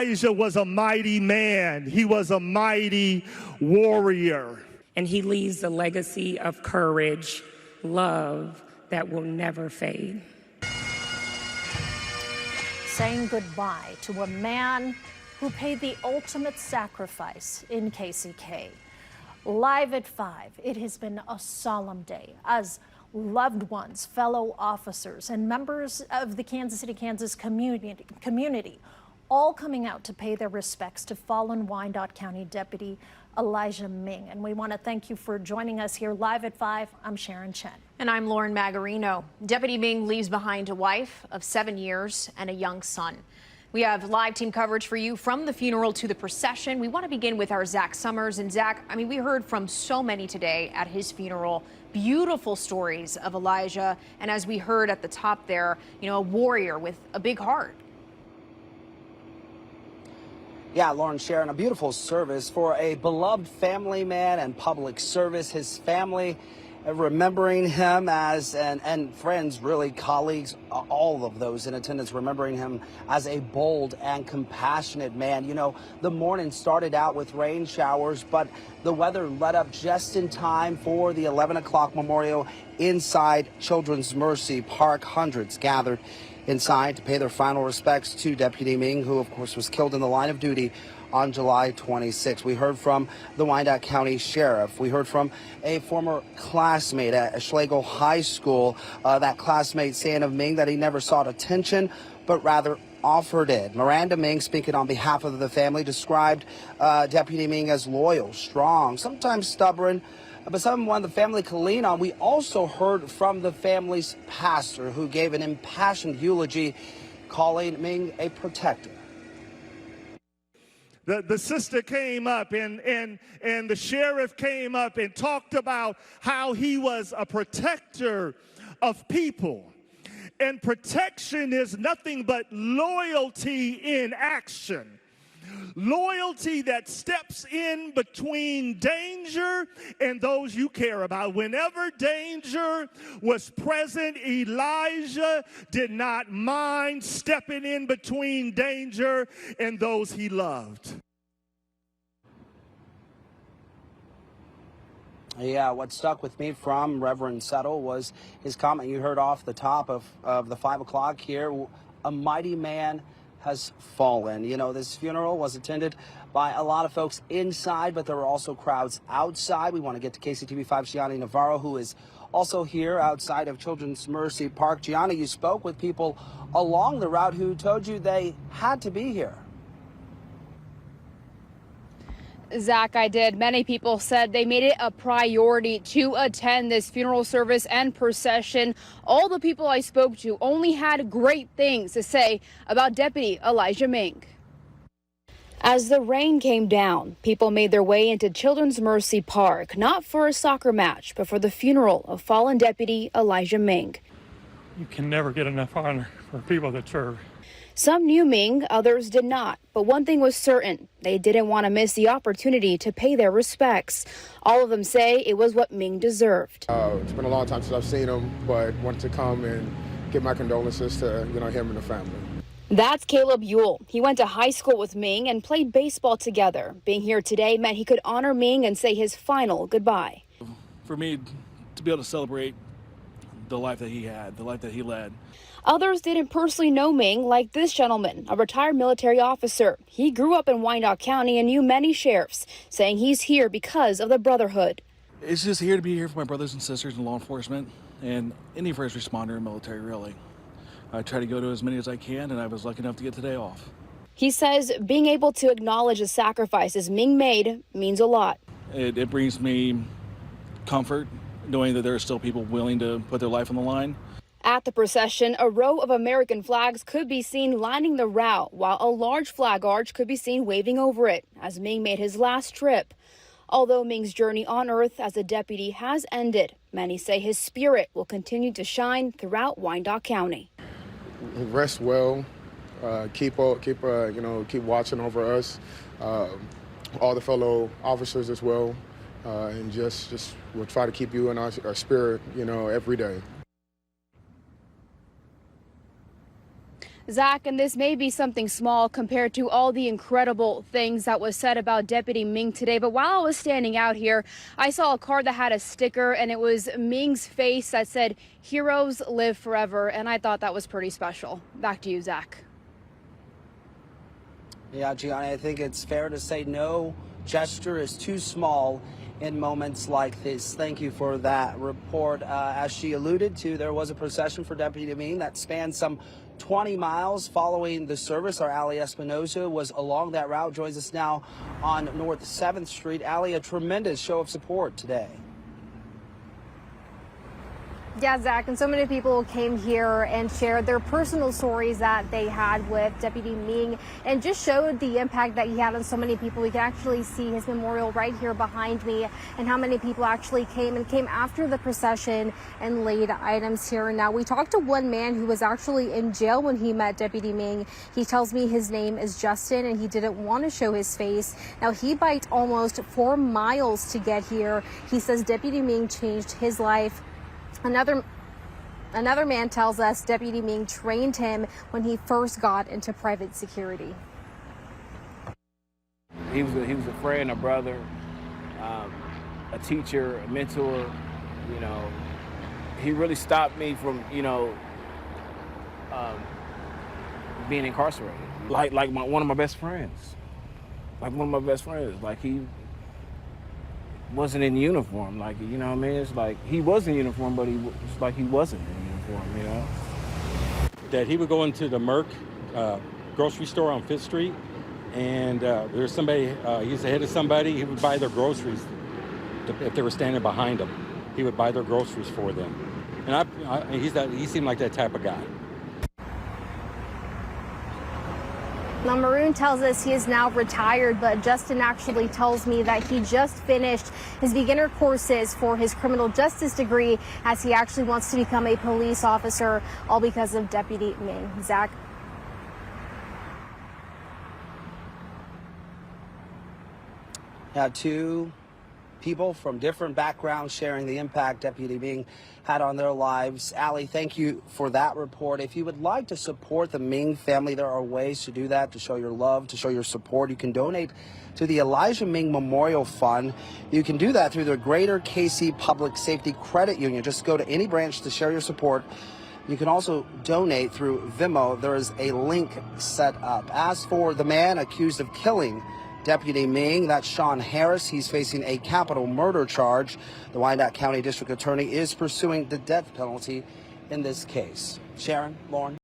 Elijah was a mighty man. He was a mighty warrior. And he leaves a legacy of courage, love that will never fade. Saying goodbye to a man who paid the ultimate sacrifice in KCK. Live at 5, it has been a solemn day as loved ones, fellow officers, and members of the Kansas City, Kansas community all coming out to pay their respects to fallen Wyandotte County Deputy Elijah Ming. And we want to thank you for joining us here live at 5. I'm Sharon Chen. And I'm Lauren Magarino. Deputy Ming leaves behind a wife of 7 years and a young son. We have live team coverage for you from the funeral to the procession. We want to begin with our Zach Summers. And Zach, I mean, we heard from so many today at his funeral. Beautiful stories of Elijah. And as we heard at the top there, you know, a warrior with a big heart. Yeah, Lauren, Sharon, a beautiful service for a beloved family man and public service. His family remembering him as, and friends, really, colleagues, all of those in attendance remembering him as a bold and compassionate man. You know, the morning started out with rain showers, but the weather let up just in time for the 11 o'clock memorial inside Children's Mercy Park. Hundreds gathered inside to pay their final respects to Deputy Ming, who, of course, was killed in the line of duty on July 26. We heard from the Wyandotte County Sheriff. We heard from a former classmate at Schlegel High School. That classmate saying of Ming that he never sought attention, but rather offered it. Miranda Ming, speaking on behalf of the family, described Deputy Ming as loyal, strong, sometimes stubborn, but someone the family can lean on. We also heard from the family's pastor, who gave an impassioned eulogy, calling Ming a protector. The sister came up and the sheriff came up and talked about how he was a protector of people. And protection is nothing but loyalty in action. Loyalty that steps in between danger and those you care about. Whenever danger was present, Elijah did not mind stepping in between danger and those he loved. Yeah, what stuck with me from Reverend Settle was his comment you heard off the top of the 5 o'clock here. A mighty man has fallen. You know, this funeral was attended by a lot of folks inside, but there were also crowds outside. We want to get to KCTV5's Gianni Navarro, who is also here outside of Children's Mercy Park. Gianni, you spoke with people along the route who told you they had to be here. Zach, I did. Many people said they made it a priority to attend this funeral service and procession. All the people I spoke to only had great things to say about Deputy Elijah Ming. As the rain came down, people made their way into Children's Mercy Park, not for a soccer match, but for the funeral of fallen Deputy Elijah Ming. You can never get enough honor for people that serve. Some knew Ming, others did not. But one thing was certain, they didn't want to miss the opportunity to pay their respects. All of them say it was what Ming deserved. It's been a long time since I've seen him, but wanted to come and give my condolences to him and the family. That's Caleb Ewell. He went to high school with Ming and played baseball together. Being here today meant he could honor Ming and say his final goodbye. For me, to be able to celebrate the life that he had, the life that he led. Others didn't personally know Ming, like this gentleman, a retired military officer. He grew up in Wyandotte County and knew many sheriffs, saying he's here because of the brotherhood. It's just here to be here for my brothers and sisters in law enforcement and any first responder and military, really. I try to go to as many as I can, and I was lucky enough to get today off. He says being able to acknowledge the sacrifices Ming made means a lot. It brings me comfort knowing that there are still people willing to put their life on the line. At the procession, a row of American flags could be seen lining the route, while a large flag arch could be seen waving over it as Ming made his last trip. Although Ming's journey on Earth as a deputy has ended, many say his spirit will continue to shine throughout Wyandotte County. Rest well, keep watching over us, all the fellow officers as well, and just we'll try to keep you in our spirit, every day. Zach, and this may be something small compared to all the incredible things that was said about Deputy Ming today, but while I was standing out here, I saw a car that had a sticker, and it was Ming's face that said, "Heroes live forever," and I thought that was pretty special. Back to you, Zach. Yeah, Gianni, I think it's fair to say no gesture is too small in moments like this. Thank you for that report. As she alluded to, there was a procession for Deputy Ming that spanned some 20 miles following the service. Our Ali Espinoza was along that route, joins us now on North 7th Street. Ali, a tremendous show of support today. Yeah, Zach, and so many people came here and shared their personal stories that they had with Deputy Ming and just showed the impact that he had on so many people. We can actually see his memorial right here behind me and how many people actually came after the procession and laid items here. Now, we talked to one man who was actually in jail when he met Deputy Ming. He tells me his name is Justin and he didn't want to show his face. Now, he biked almost 4 miles to get here. He says Deputy Ming changed his life. Another man tells us Deputy Ming trained him when he first got into private security. He was a friend, a brother, a teacher, a mentor. You know, he really stopped me from, being incarcerated. Like one of my best friends. Like he wasn't in uniform, like, you know what I mean? It's like he was in uniform, but it's like he wasn't in uniform, you know? That he would go into the Merck grocery store on 5th Street, and there's somebody, he's ahead of somebody, he would buy their groceries. If they were standing behind him, he would buy their groceries for them. And he seemed like that type of guy. Now, Maroon tells us he is now retired, but Justin actually tells me that he just finished his beginner courses for his criminal justice degree as he actually wants to become a police officer, all because of Deputy Ming. Zach? Now, two people from different backgrounds sharing the impact Deputy Ming had on their lives. Ali, thank you for that report. If you would like to support the Ming family, there are ways to do that, to show your love, to show your support. You can donate to the Elijah Ming Memorial Fund. You can do that through the Greater KC Public Safety Credit Union. Just go to any branch to share your support. You can also donate through Venmo. There is a link set up. As for the man accused of killing Deputy Ming, that's Sean Harris. He's facing a capital murder charge. The Wyandotte County District Attorney is pursuing the death penalty in this case. Sharon, Lauren.